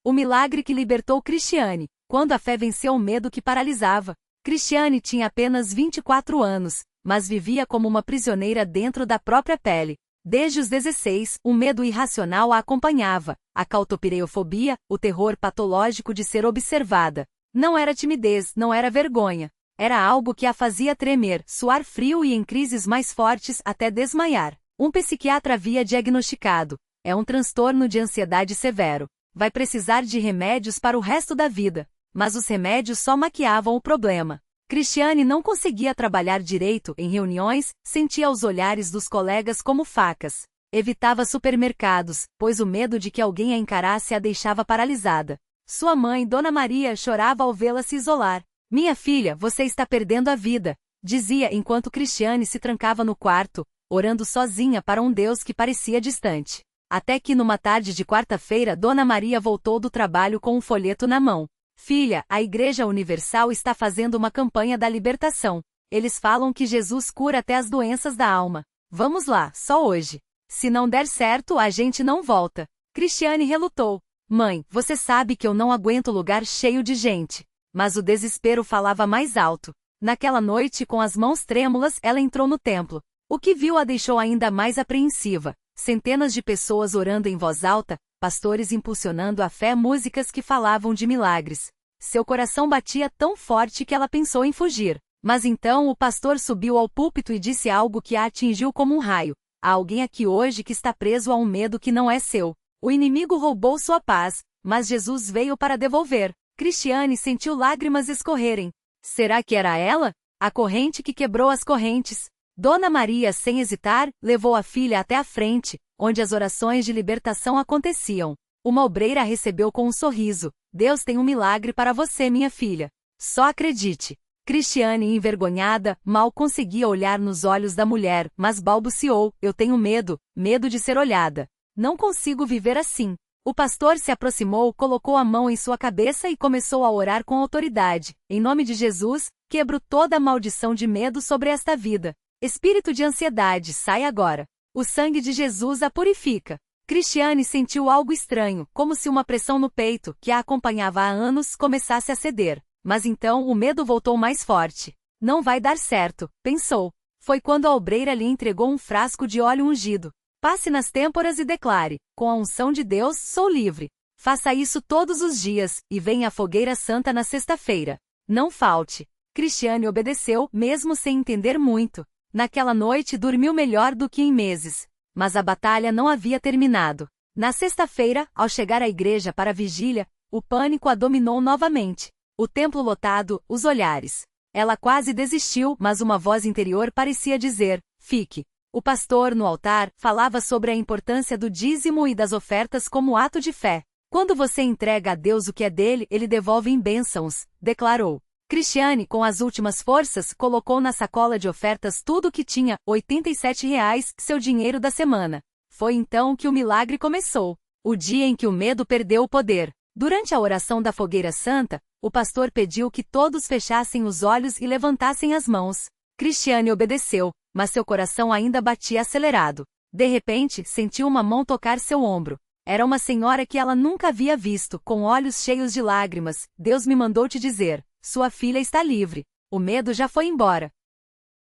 O milagre que libertou Cristiane, quando a fé venceu o medo que paralisava. Cristiane tinha apenas 24 anos, mas vivia como uma prisioneira dentro da própria pele. Desde os 16, um medo irracional a acompanhava, a cautopireofobia, o terror patológico de ser observada. Não era timidez, não era vergonha. Era algo que a fazia tremer, suar frio e em crises mais fortes até desmaiar. Um psiquiatra havia diagnosticado: é um transtorno de ansiedade severo. Vai precisar de remédios para o resto da vida. Mas os remédios só maquiavam o problema. Cristiane não conseguia trabalhar direito em reuniões, sentia os olhares dos colegas como facas. Evitava supermercados, pois o medo de que alguém a encarasse a deixava paralisada. Sua mãe, Dona Maria, chorava ao vê-la se isolar. "Minha filha, você está perdendo a vida", dizia enquanto Cristiane se trancava no quarto, orando sozinha para um Deus que parecia distante. Até que numa tarde de quarta-feira Dona Maria voltou do trabalho com um folheto na mão. "Filha, a Igreja Universal está fazendo uma campanha da libertação. Eles falam que Jesus cura até as doenças da alma. Vamos lá, só hoje. Se não der certo, a gente não volta." Cristiane relutou. "Mãe, você sabe que eu não aguento lugar cheio de gente." Mas o desespero falava mais alto. Naquela noite, com as mãos trêmulas, ela entrou no templo. O que viu a deixou ainda mais apreensiva. Centenas de pessoas orando em voz alta, pastores impulsionando a fé, músicas que falavam de milagres. Seu coração batia tão forte que ela pensou em fugir. Mas então o pastor subiu ao púlpito e disse algo que a atingiu como um raio. "Há alguém aqui hoje que está preso a um medo que não é seu. O inimigo roubou sua paz, mas Jesus veio para devolver." Cristiane sentiu lágrimas escorrerem. Será que era ela? A corrente que quebrou as correntes. Dona Maria, sem hesitar, levou a filha até a frente, onde as orações de libertação aconteciam. Uma obreira a recebeu com um sorriso. "Deus tem um milagre para você, minha filha. Só acredite." Cristiane, envergonhada, mal conseguia olhar nos olhos da mulher, mas balbuciou: "Eu tenho medo, medo de ser olhada. Não consigo viver assim." O pastor se aproximou, colocou a mão em sua cabeça e começou a orar com autoridade. "Em nome de Jesus, quebro toda a maldição de medo sobre esta vida. Espírito de ansiedade, sai agora. O sangue de Jesus a purifica." Cristiane sentiu algo estranho, como se uma pressão no peito, que a acompanhava há anos, começasse a ceder. Mas então o medo voltou mais forte. "Não vai dar certo", pensou. Foi quando a obreira lhe entregou um frasco de óleo ungido. "Passe nas têmporas e declare: com a unção de Deus, sou livre." Faça isso todos os dias, e venha à fogueira santa na sexta-feira. Não falte. Cristiane obedeceu, mesmo sem entender muito. Naquela noite dormiu melhor do que em meses. Mas a batalha não havia terminado. Na sexta-feira, ao chegar à igreja para a vigília, o pânico a dominou novamente. O templo lotado, os olhares. Ela quase desistiu, mas uma voz interior parecia dizer: "Fique." O pastor, no altar, falava sobre a importância do dízimo e das ofertas como ato de fé. "Quando você entrega a Deus o que é dele, ele devolve em bênçãos", declarou. Cristiane, com as últimas forças, colocou na sacola de ofertas tudo o que tinha, R$ 87, seu dinheiro da semana. Foi então que o milagre começou. O dia em que o medo perdeu o poder. Durante a oração da fogueira santa, o pastor pediu que todos fechassem os olhos e levantassem as mãos. Cristiane obedeceu, mas seu coração ainda batia acelerado. De repente, sentiu uma mão tocar seu ombro. Era uma senhora que ela nunca havia visto, com olhos cheios de lágrimas. "Deus me mandou te dizer: sua filha está livre. O medo já foi embora."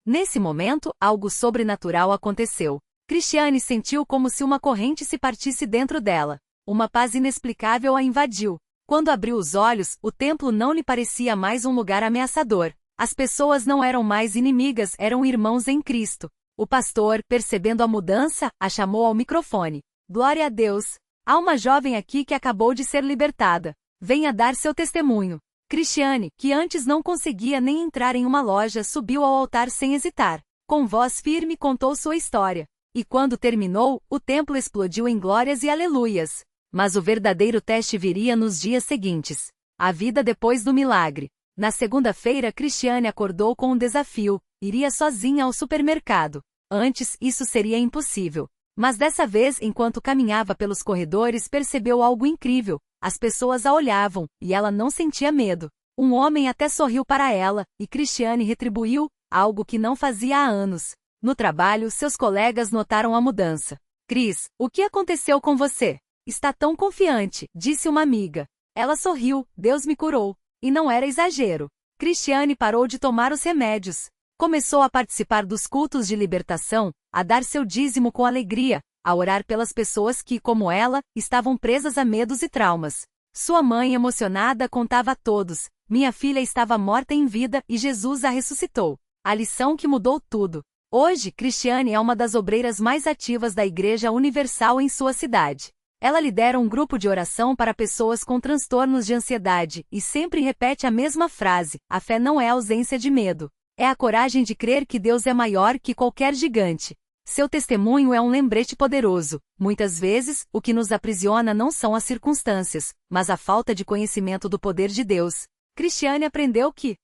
Nesse momento, algo sobrenatural aconteceu. Cristiane sentiu como se uma corrente se partisse dentro dela. Uma paz inexplicável a invadiu. Quando abriu os olhos, o templo não lhe parecia mais um lugar ameaçador. As pessoas não eram mais inimigas, eram irmãos em Cristo. O pastor, percebendo a mudança, a chamou ao microfone. "Glória a Deus! Há uma jovem aqui que acabou de ser libertada. Venha dar seu testemunho." Cristiane, que antes não conseguia nem entrar em uma loja, subiu ao altar sem hesitar. Com voz firme contou sua história. E quando terminou, o templo explodiu em glórias e aleluias. Mas o verdadeiro teste viria nos dias seguintes. A vida depois do milagre. Na segunda-feira, Cristiane acordou com um desafio. Iria sozinha ao supermercado. Antes, isso seria impossível. Mas dessa vez, enquanto caminhava pelos corredores, percebeu algo incrível. As pessoas a olhavam, e ela não sentia medo. Um homem até sorriu para ela, e Cristiane retribuiu, algo que não fazia há anos. No trabalho, seus colegas notaram a mudança. "Cris, o que aconteceu com você? Está tão confiante, disse uma amiga. Ela sorriu, Deus me curou. E não era exagero. Cristiane parou de tomar os remédios. Começou a participar dos cultos de libertação, a dar seu dízimo com alegria, a orar pelas pessoas que, como ela, estavam presas a medos e traumas. Sua mãe, emocionada, contava a todos: minha filha estava morta em vida e Jesus a ressuscitou. A lição que mudou tudo. Hoje, Cristiane é uma das obreiras mais ativas da Igreja Universal em sua cidade. Ela lidera um grupo de oração para pessoas com transtornos de ansiedade e sempre repete a mesma frase: a fé não é ausência de medo. É a coragem de crer que Deus é maior que qualquer gigante. Seu testemunho é um lembrete poderoso. Muitas vezes, o que nos aprisiona não são as circunstâncias, mas a falta de conhecimento do poder de Deus. Cristiane aprendeu que,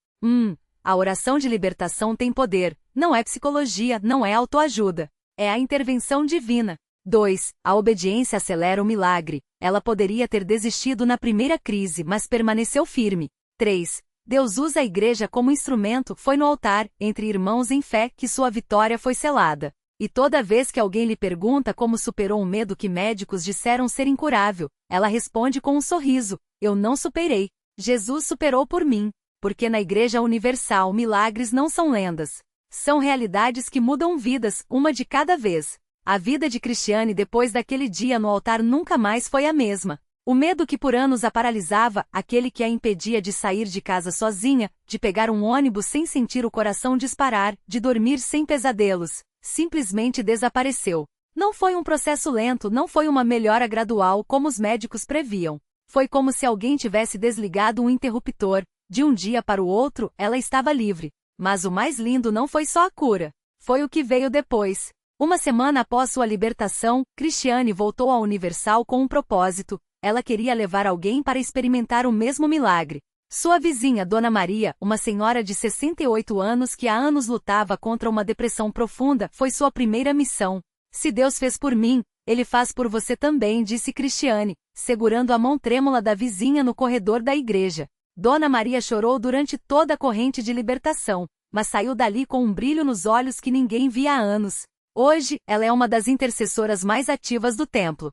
a oração de libertação tem poder, não é psicologia, não é autoajuda. É a intervenção divina. 2. A obediência acelera o milagre. Ela poderia ter desistido na primeira crise, mas permaneceu firme. 3. Deus usa a igreja como instrumento. Foi no altar, entre irmãos em fé, que sua vitória foi selada. E toda vez que alguém lhe pergunta como superou um medo que médicos disseram ser incurável, ela responde com um sorriso: eu não superei. Jesus superou por mim. Porque na Igreja Universal milagres não são lendas. São realidades que mudam vidas, uma de cada vez. A vida de Cristiane depois daquele dia no altar nunca mais foi a mesma. O medo que por anos a paralisava, aquele que a impedia de sair de casa sozinha, de pegar um ônibus sem sentir o coração disparar, de dormir sem pesadelos, simplesmente desapareceu. Não foi um processo lento, não foi uma melhora gradual como os médicos previam. Foi como se alguém tivesse desligado um interruptor. De um dia para o outro, ela estava livre. Mas o mais lindo não foi só a cura. Foi o que veio depois. Uma semana após sua libertação, Cristiane voltou à Universal com um propósito. Ela queria levar alguém para experimentar o mesmo milagre. Sua vizinha, Dona Maria, uma senhora de 68 anos que há anos lutava contra uma depressão profunda, foi sua primeira missão. Se Deus fez por mim, Ele faz por você também, disse Cristiane, segurando a mão trêmula da vizinha no corredor da igreja. Dona Maria chorou durante toda a corrente de libertação, mas saiu dali com um brilho nos olhos que ninguém via há anos. Hoje, ela é uma das intercessoras mais ativas do templo.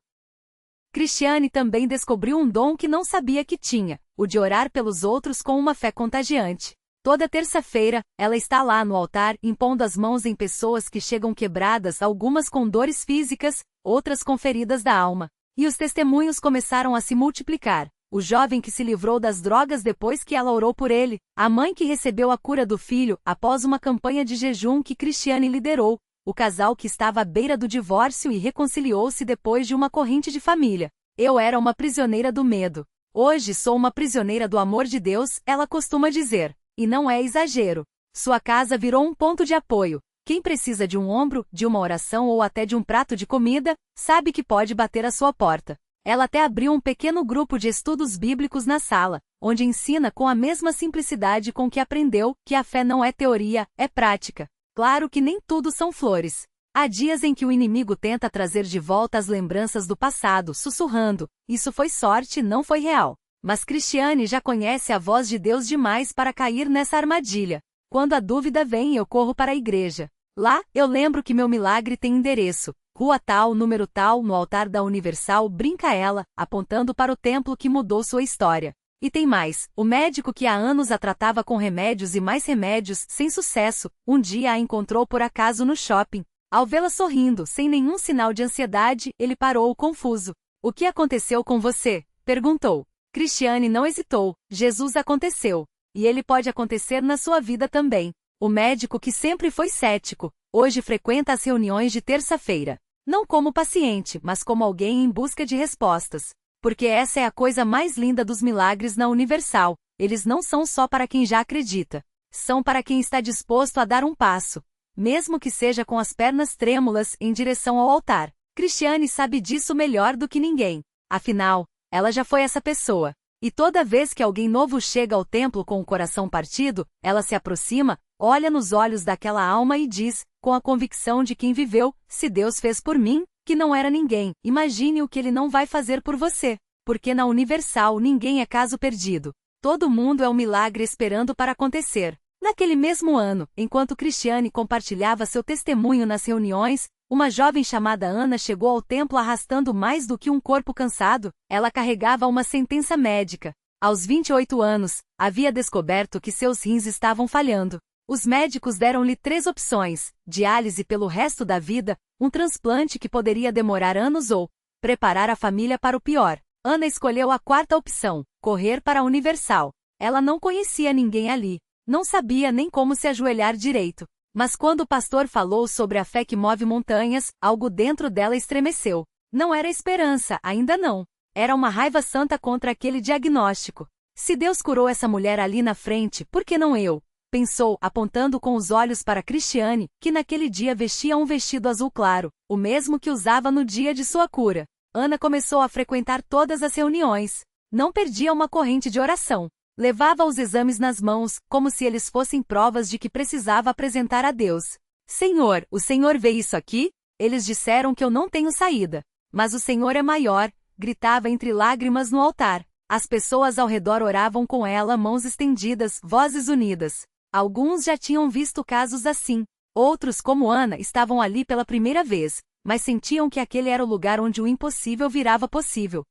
Cristiane também descobriu um dom que não sabia que tinha, o de orar pelos outros com uma fé contagiante. Toda terça-feira, ela está lá no altar, impondo as mãos em pessoas que chegam quebradas, algumas com dores físicas, outras com feridas da alma. E os testemunhos começaram a se multiplicar. O jovem que se livrou das drogas depois que ela orou por ele, a mãe que recebeu a cura do filho após uma campanha de jejum que Cristiane liderou, o casal que estava à beira do divórcio e reconciliou-se depois de uma corrente de família. Eu era uma prisioneira do medo. Hoje sou uma prisioneira do amor de Deus, ela costuma dizer. E não é exagero. Sua casa virou um ponto de apoio. Quem precisa de um ombro, de uma oração ou até de um prato de comida, sabe que pode bater à sua porta. Ela até abriu um pequeno grupo de estudos bíblicos na sala, onde ensina com a mesma simplicidade com que aprendeu que a fé não é teoria, é prática. Claro que nem tudo são flores. Há dias em que o inimigo tenta trazer de volta as lembranças do passado, sussurrando: isso foi sorte, não foi real. Mas Cristiane já conhece a voz de Deus demais para cair nessa armadilha. Quando a dúvida vem, eu corro para a igreja. Lá, eu lembro que meu milagre tem endereço. Rua tal, número tal, no altar da Universal, brinca ela, apontando para o templo que mudou sua história. E tem mais, o médico que há anos a tratava com remédios e mais remédios, sem sucesso, um dia a encontrou por acaso no shopping. Ao vê-la sorrindo, sem nenhum sinal de ansiedade, ele parou confuso. O que aconteceu com você? Perguntou. Cristiane não hesitou. Jesus aconteceu. E ele pode acontecer na sua vida também. O médico que sempre foi cético, hoje frequenta as reuniões de terça-feira. Não como paciente, mas como alguém em busca de respostas. Porque essa é a coisa mais linda dos milagres na Universal. Eles não são só para quem já acredita. São para quem está disposto a dar um passo. Mesmo que seja com as pernas trêmulas, em direção ao altar. Cristiane sabe disso melhor do que ninguém. Afinal, ela já foi essa pessoa. E toda vez que alguém novo chega ao templo com o coração partido, ela se aproxima, olha nos olhos daquela alma e diz, com a convicção de quem viveu: se Deus fez por mim, que não era ninguém, imagine o que Ele não vai fazer por você. Porque na Universal ninguém é caso perdido. Todo mundo é um milagre esperando para acontecer. Naquele mesmo ano, enquanto Cristiane compartilhava seu testemunho nas reuniões, Uma jovem chamada Ana chegou ao templo arrastando mais do que um corpo cansado. Ela carregava uma sentença médica. Aos 28 anos, havia descoberto que seus rins estavam falhando. Os médicos deram-lhe 3 opções: diálise pelo resto da vida, um transplante que poderia demorar anos ou preparar a família para o pior. Ana escolheu a 4ª opção: correr para a Universal. Ela não conhecia ninguém ali. Não sabia nem como se ajoelhar direito. Mas quando o pastor falou sobre a fé que move montanhas, algo dentro dela estremeceu. Não era esperança, ainda não. Era uma raiva santa contra aquele diagnóstico. Se Deus curou essa mulher ali na frente, por que não eu? Pensou, apontando com os olhos para Cristiane, que naquele dia vestia um vestido azul claro, o mesmo que usava no dia de sua cura. Ana começou a frequentar todas as reuniões. Não perdia uma corrente de oração. Levava os exames nas mãos, como se eles fossem provas de que precisava apresentar a Deus. Senhor, o Senhor vê isso aqui? Eles disseram que eu não tenho saída. Mas o Senhor é maior, gritava entre lágrimas no altar. As pessoas ao redor oravam com ela, mãos estendidas, vozes unidas. Alguns já tinham visto casos assim. Outros, como Ana, estavam ali pela primeira vez, mas sentiam que aquele era o lugar onde o impossível virava possível.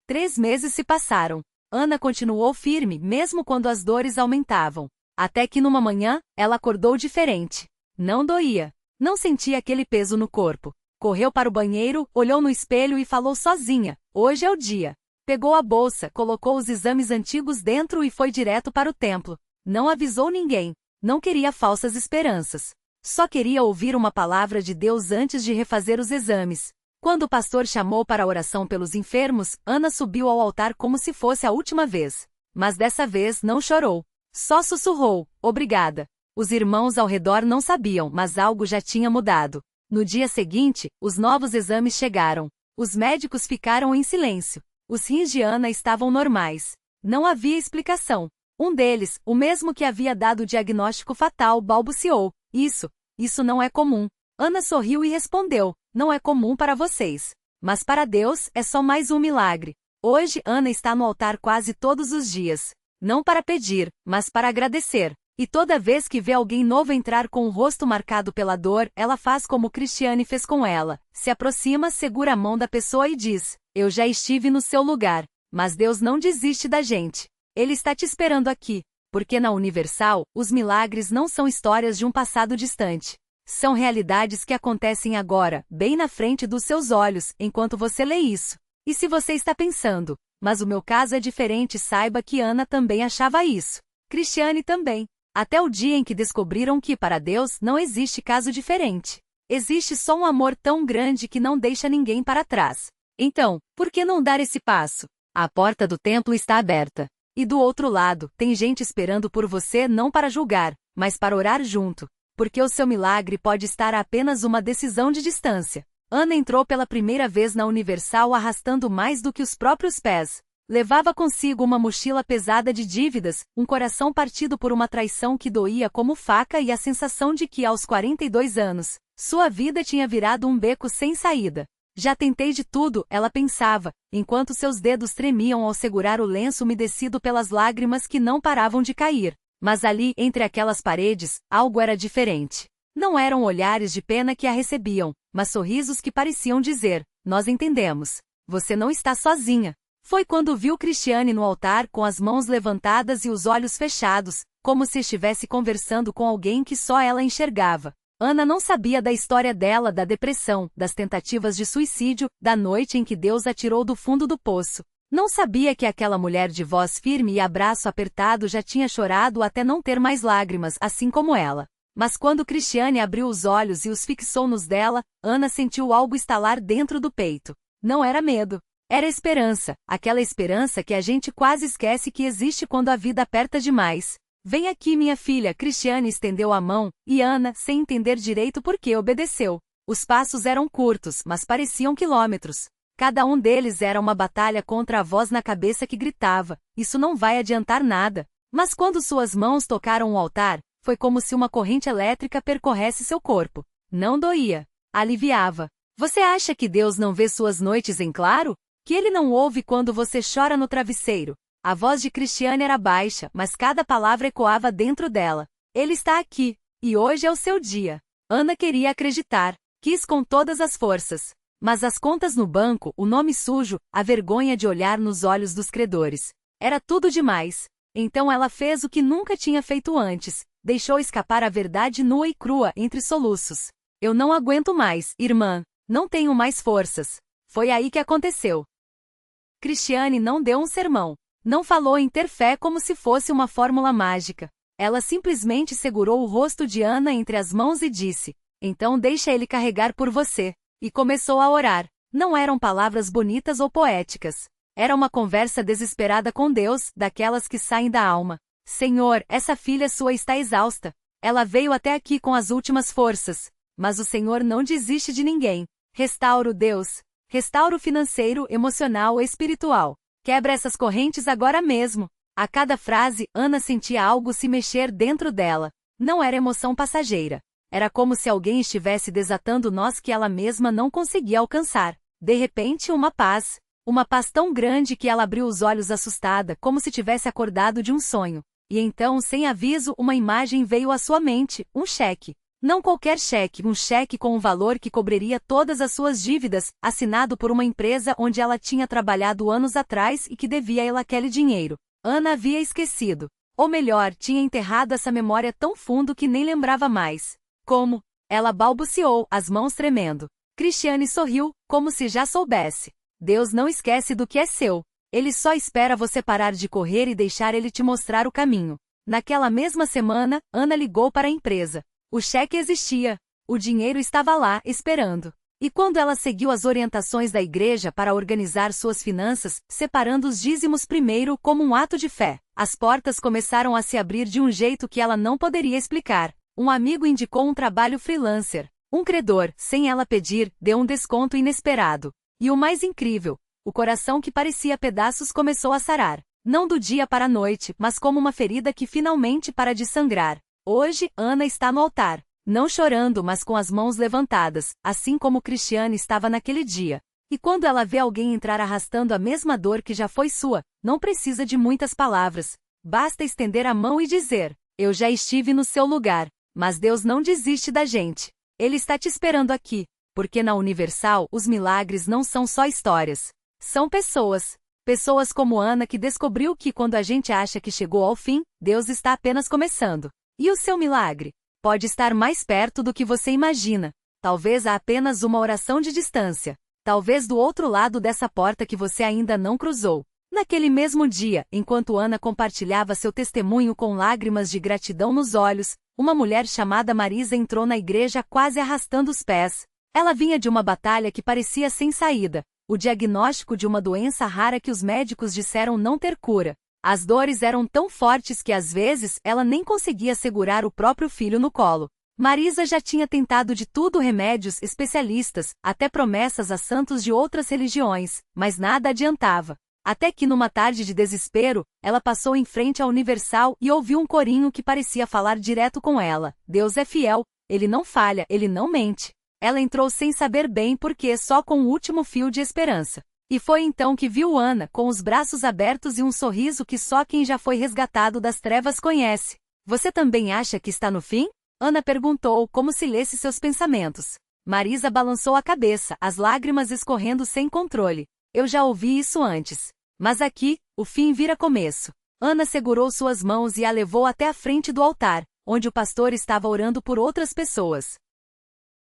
3 meses se passaram. Ana continuou firme, mesmo quando as dores aumentavam. Até que numa manhã, ela acordou diferente. Não doía. Não sentia aquele peso no corpo. Correu para o banheiro, olhou no espelho e falou sozinha: hoje é o dia. Pegou a bolsa, colocou os exames antigos dentro e foi direto para o templo. Não avisou ninguém. Não queria falsas esperanças. Só queria ouvir uma palavra de Deus antes de refazer os exames. Quando o pastor chamou para a oração pelos enfermos, Ana subiu ao altar como se fosse a última vez. Mas dessa vez não chorou. Só sussurrou: obrigada. Os irmãos ao redor não sabiam, mas algo já tinha mudado. No dia seguinte, os novos exames chegaram. Os médicos ficaram em silêncio. Os rins de Ana estavam normais. Não havia explicação. Um deles, o mesmo que havia dado o diagnóstico fatal, balbuciou: Isso não é comum. Ana sorriu e respondeu: não é comum para vocês. Mas para Deus, é só mais um milagre. Hoje, Ana está no altar quase todos os dias. Não para pedir, mas para agradecer. E toda vez que vê alguém novo entrar com o rosto marcado pela dor, ela faz como Cristiane fez com ela. Se aproxima, segura a mão da pessoa e diz: eu já estive no seu lugar. Mas Deus não desiste da gente. Ele está te esperando aqui. Porque na Universal, os milagres não são histórias de um passado distante. São realidades que acontecem agora, bem na frente dos seus olhos, enquanto você lê isso. E se você está pensando: mas o meu caso é diferente, saiba que Ana também achava isso. Cristiane também. Até o dia em que descobriram que para Deus não existe caso diferente. Existe só um amor tão grande que não deixa ninguém para trás. Então, por que não dar esse passo? A porta do templo está aberta. E do outro lado, tem gente esperando por você não para julgar, mas para orar junto. Porque o seu milagre pode estar a apenas uma decisão de distância. Ana entrou pela primeira vez na Universal arrastando mais do que os próprios pés. Levava consigo uma mochila pesada de dívidas, um coração partido por uma traição que doía como faca e a sensação de que aos 42 anos, sua vida tinha virado um beco sem saída. Já tentei de tudo, ela pensava, enquanto seus dedos tremiam ao segurar o lenço umedecido pelas lágrimas que não paravam de cair. Mas ali, entre aquelas paredes, algo era diferente. Não eram olhares de pena que a recebiam, mas sorrisos que pareciam dizer: nós entendemos. Você não está sozinha. Foi quando viu Cristiane no altar com as mãos levantadas e os olhos fechados, como se estivesse conversando com alguém que só ela enxergava. Ana não sabia da história dela, da depressão, das tentativas de suicídio, da noite em que Deus a tirou do fundo do poço. Não sabia que aquela mulher de voz firme e abraço apertado já tinha chorado até não ter mais lágrimas, assim como ela. Mas quando Cristiane abriu os olhos e os fixou nos dela, Ana sentiu algo estalar dentro do peito. Não era medo. Era esperança, aquela esperança que a gente quase esquece que existe quando a vida aperta demais. Vem aqui, minha filha. Cristiane estendeu a mão, e Ana, sem entender direito por que, obedeceu. Os passos eram curtos, mas pareciam quilômetros. Cada um deles era uma batalha contra a voz na cabeça que gritava: isso não vai adiantar nada. Mas quando suas mãos tocaram o altar, foi como se uma corrente elétrica percorresse seu corpo. Não doía. Aliviava. Você acha que Deus não vê suas noites em claro? Que Ele não ouve quando você chora no travesseiro? A voz de Cristiane era baixa, mas cada palavra ecoava dentro dela. Ele está aqui. E hoje é o seu dia. Ana queria acreditar. Quis com todas as forças. Mas as contas no banco, o nome sujo, a vergonha de olhar nos olhos dos credores. Era tudo demais. Então ela fez o que nunca tinha feito antes. Deixou escapar a verdade nua e crua entre soluços. Eu não aguento mais, irmã. Não tenho mais forças. Foi aí que aconteceu. Cristiane não deu um sermão. Não falou em ter fé como se fosse uma fórmula mágica. Ela simplesmente segurou o rosto de Ana entre as mãos e disse: então deixa ele carregar por você. E começou a orar. Não eram palavras bonitas ou poéticas. Era uma conversa desesperada com Deus, daquelas que saem da alma. Senhor, essa filha sua está exausta. Ela veio até aqui com as últimas forças. Mas o Senhor não desiste de ninguém. Restaura o Deus. Restaura o financeiro, emocional e espiritual. Quebra essas correntes agora mesmo. A cada frase, Ana sentia algo se mexer dentro dela. Não era emoção passageira. Era como se alguém estivesse desatando nós que ela mesma não conseguia alcançar. De repente, uma paz. Uma paz tão grande que ela abriu os olhos assustada, como se tivesse acordado de um sonho. E então, sem aviso, uma imagem veio à sua mente, um cheque. Não qualquer cheque, um cheque com um valor que cobriria todas as suas dívidas, assinado por uma empresa onde ela tinha trabalhado anos atrás e que devia a ela aquele dinheiro. Ana havia esquecido. Ou melhor, tinha enterrado essa memória tão fundo que nem lembrava mais. Como? Ela balbuciou, as mãos tremendo. Cristiane sorriu, como se já soubesse. Deus não esquece do que é seu. Ele só espera você parar de correr e deixar ele te mostrar o caminho. Naquela mesma semana, Ana ligou para a empresa. O cheque existia. O dinheiro estava lá, esperando. E quando ela seguiu as orientações da igreja para organizar suas finanças, separando os dízimos primeiro como um ato de fé, as portas começaram a se abrir de um jeito que ela não poderia explicar. Um amigo indicou um trabalho freelancer. Um credor, sem ela pedir, deu um desconto inesperado. E o mais incrível, o coração que parecia pedaços começou a sarar. Não do dia para a noite, mas como uma ferida que finalmente para de sangrar. Hoje, Ana está no altar. Não chorando, mas com as mãos levantadas, assim como Cristiane estava naquele dia. E quando ela vê alguém entrar arrastando a mesma dor que já foi sua, não precisa de muitas palavras. Basta estender a mão e dizer: eu já estive no seu lugar. Mas Deus não desiste da gente. Ele está te esperando aqui, porque na Universal os milagres não são só histórias. São pessoas. Pessoas como Ana que descobriu que quando a gente acha que chegou ao fim, Deus está apenas começando. E o seu milagre? Pode estar mais perto do que você imagina. Talvez a apenas uma oração de distância. Talvez do outro lado dessa porta que você ainda não cruzou. Naquele mesmo dia, enquanto Ana compartilhava seu testemunho com lágrimas de gratidão nos olhos, uma mulher chamada Marisa entrou na igreja quase arrastando os pés. Ela vinha de uma batalha que parecia sem saída, o diagnóstico de uma doença rara que os médicos disseram não ter cura. As dores eram tão fortes que às vezes ela nem conseguia segurar o próprio filho no colo. Marisa já tinha tentado de tudo, remédios, especialistas, até promessas a santos de outras religiões, mas nada adiantava. Até que numa tarde de desespero, ela passou em frente à Universal e ouviu um corinho que parecia falar direto com ela. Deus é fiel, ele não falha, ele não mente. Ela entrou sem saber bem por quê, só com o último fio de esperança. E foi então que viu Ana, com os braços abertos e um sorriso que só quem já foi resgatado das trevas conhece. Você também acha que está no fim? Ana perguntou, como se lesse seus pensamentos. Marisa balançou a cabeça, as lágrimas escorrendo sem controle. Eu já ouvi isso antes. Mas aqui, o fim vira começo. Ana segurou suas mãos e a levou até a frente do altar, onde o pastor estava orando por outras pessoas.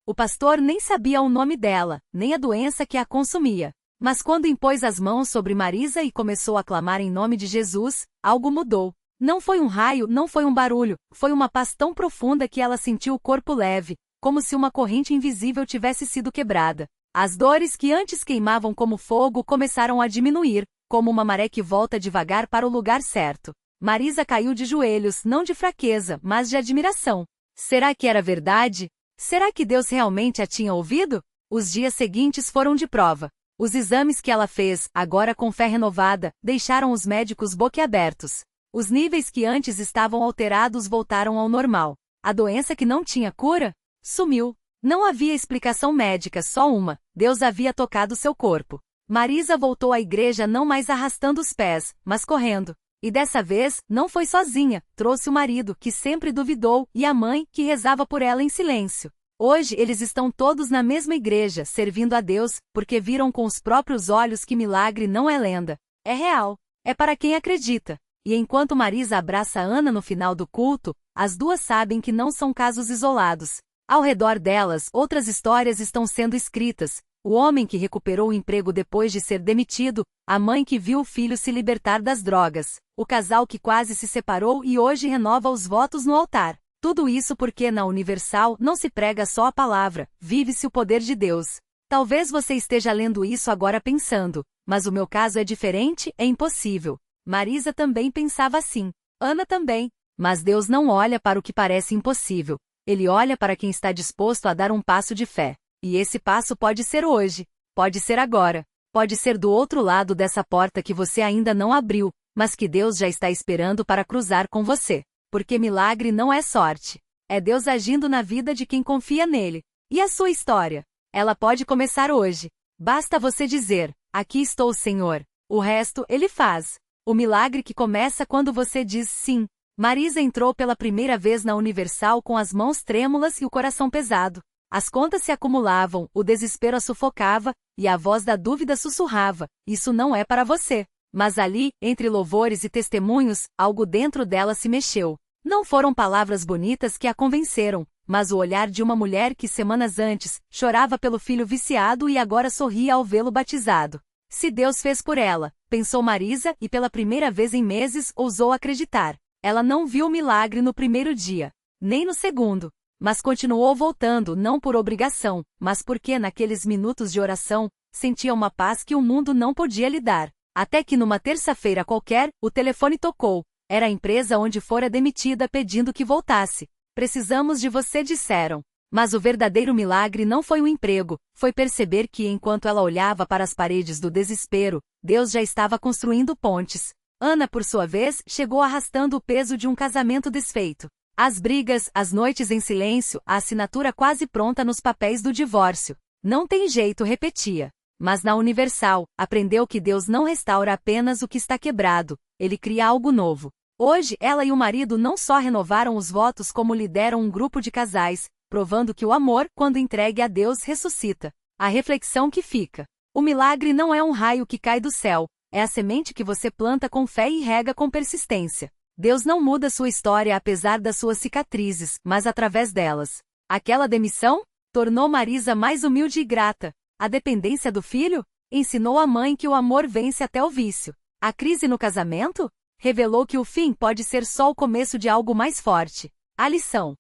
O pastor nem sabia o nome dela, nem a doença que a consumia. Mas quando impôs as mãos sobre Marisa e começou a clamar em nome de Jesus, algo mudou. Não foi um raio, não foi um barulho, foi uma paz tão profunda que ela sentiu o corpo leve, como se uma corrente invisível tivesse sido quebrada. As dores que antes queimavam como fogo começaram a diminuir, como uma maré que volta devagar para o lugar certo. Marisa caiu de joelhos, não de fraqueza, mas de admiração. Será que era verdade? Será que Deus realmente a tinha ouvido? Os dias seguintes foram de prova. Os exames que ela fez, agora com fé renovada, deixaram os médicos boquiabertos. Os níveis que antes estavam alterados voltaram ao normal. A doença que não tinha cura? Sumiu. Não havia explicação médica, só uma: Deus havia tocado seu corpo. Marisa voltou à igreja não mais arrastando os pés, mas correndo. E dessa vez, não foi sozinha, trouxe o marido, que sempre duvidou, e a mãe, que rezava por ela em silêncio. Hoje eles estão todos na mesma igreja, servindo a Deus, porque viram com os próprios olhos que milagre não é lenda. É real. É para quem acredita. E enquanto Marisa abraça Ana no final do culto, as duas sabem que não são casos isolados. Ao redor delas, outras histórias estão sendo escritas. O homem que recuperou o emprego depois de ser demitido, a mãe que viu o filho se libertar das drogas, o casal que quase se separou e hoje renova os votos no altar. Tudo isso porque na Universal não se prega só a palavra, vive-se o poder de Deus. Talvez você esteja lendo isso agora pensando, mas o meu caso é diferente, é impossível. Marisa também pensava assim. Ana também. Mas Deus não olha para o que parece impossível. Ele olha para quem está disposto a dar um passo de fé. E esse passo pode ser hoje. Pode ser agora. Pode ser do outro lado dessa porta que você ainda não abriu, mas que Deus já está esperando para cruzar com você. Porque milagre não é sorte. É Deus agindo na vida de quem confia nele. E a sua história? Ela pode começar hoje. Basta você dizer, aqui estou, Senhor. O resto, Ele faz. O milagre que começa quando você diz sim. Marisa entrou pela primeira vez na Universal com as mãos trêmulas e o coração pesado. As contas se acumulavam, o desespero a sufocava, e a voz da dúvida sussurrava, isso não é para você. Mas ali, entre louvores e testemunhos, algo dentro dela se mexeu. Não foram palavras bonitas que a convenceram, mas o olhar de uma mulher que semanas antes chorava pelo filho viciado e agora sorria ao vê-lo batizado. Se Deus fez por ela, pensou Marisa e pela primeira vez em meses ousou acreditar. Ela não viu o milagre no primeiro dia, nem no segundo, mas continuou voltando não por obrigação, mas porque naqueles minutos de oração, sentia uma paz que o mundo não podia lhe dar. Até que numa terça-feira qualquer, o telefone tocou. Era a empresa onde fora demitida pedindo que voltasse. Precisamos de você, disseram. Mas o verdadeiro milagre não foi o emprego, foi perceber que enquanto ela olhava para as paredes do desespero, Deus já estava construindo pontes. Ana, por sua vez, chegou arrastando o peso de um casamento desfeito. As brigas, as noites em silêncio, a assinatura quase pronta nos papéis do divórcio. Não tem jeito, repetia. Mas na Universal, aprendeu que Deus não restaura apenas o que está quebrado, Ele cria algo novo. Hoje, ela e o marido não só renovaram os votos como lideram um grupo de casais, provando que o amor, quando entregue a Deus, ressuscita. A reflexão que fica. O milagre não é um raio que cai do céu, é a semente que você planta com fé e rega com persistência. Deus não muda sua história apesar das suas cicatrizes, mas através delas. Aquela demissão? Tornou Marisa mais humilde e grata. A dependência do filho? Ensinou a mãe que o amor vence até o vício. A crise no casamento? Revelou que o fim pode ser só o começo de algo mais forte. A lição.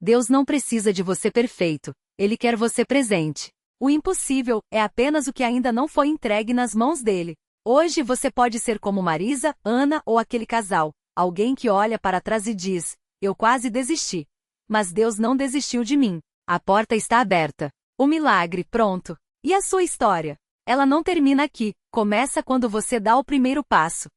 Deus não precisa de você perfeito. Ele quer você presente. O impossível é apenas o que ainda não foi entregue nas mãos dele. Hoje você pode ser como Marisa, Ana ou aquele casal, alguém que olha para trás e diz, eu quase desisti. Mas Deus não desistiu de mim. A porta está aberta. O milagre, pronto. E a sua história? Ela não termina aqui, começa quando você dá o primeiro passo.